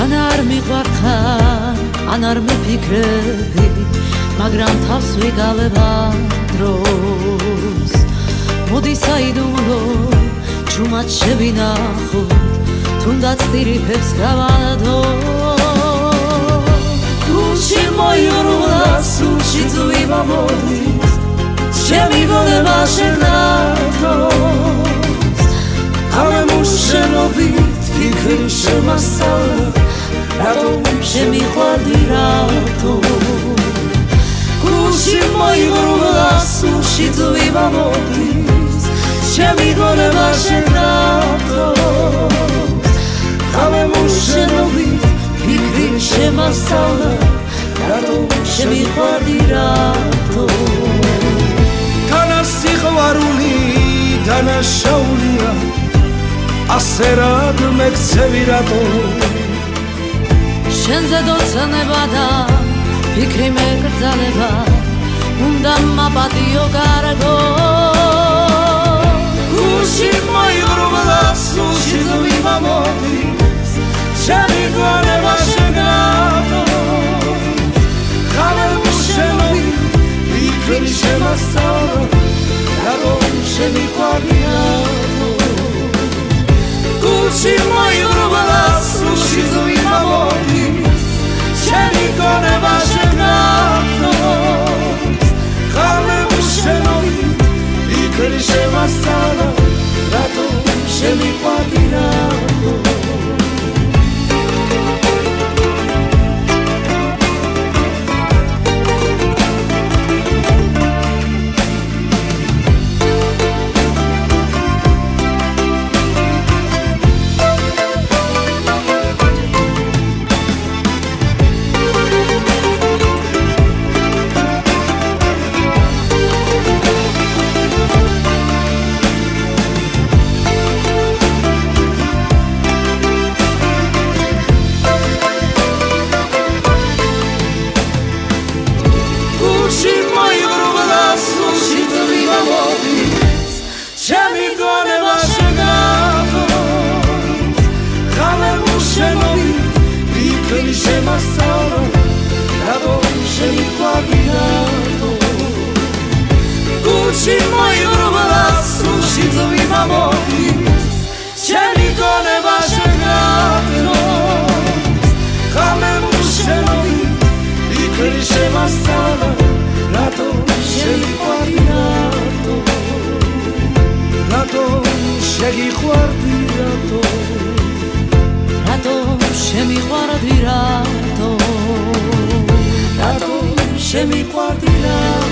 თან არ მიყვარხარ, ან არ მიფიქრები, მაგრამ თავს ვიგავება დროს. მოდი საიდუმლო ჩუმად შევინახოთ, თუნდაც ტირიფებს გავადო. გულში მოიურვლა სულში ძვიმა მოდის, ჩემი გონება შენათოს. გამემუშენობით ფიქრი შემასწავლა, რატომ შემიყვარდი რატო. გულში მოიურვლა სულში ძვიმა მოდის, ჩემი გონება შენათოს. გამემუშენობით ფიქრი შემასწავლა, რატომ შემიყვარდი რატო. სიყვარული დანაშაულია, ასე რად მეკცევი რატო. შენზე დოცნება და ფიქრი მეკრძალება, უნდა მაპატიო კარგო. გულში მოიურვლა სულში ძვიმა მოდის, ჩემი გონება შენათოს. გამემუშენობით ფიქრი შემასწავლა, რატომ შემიყვარდი რატო. გულში მოიურვლა სულში ძვიმა მოდის, ჩემი გონება შენათოს. გამემუშენობით ფიქრი შემასწავლა, რატომ შემიყვარდი რატო. ჩემი გონება შენათოს. გამემუშენობით ფიქრი შემასწავლა, რატომ შემიყვარდი რატო. გულში მოიურვლა სულში ძვიმა მოდის, ჩემი გონება შენათოს. გამემუშენობით ფიქრი შემასწავლა, რატომ შემიყვარდი რატო. რატომ შეგიყვარდი რატო. რატომ შემიყვარდი რატო. რატომ შემიყვარდი რატო.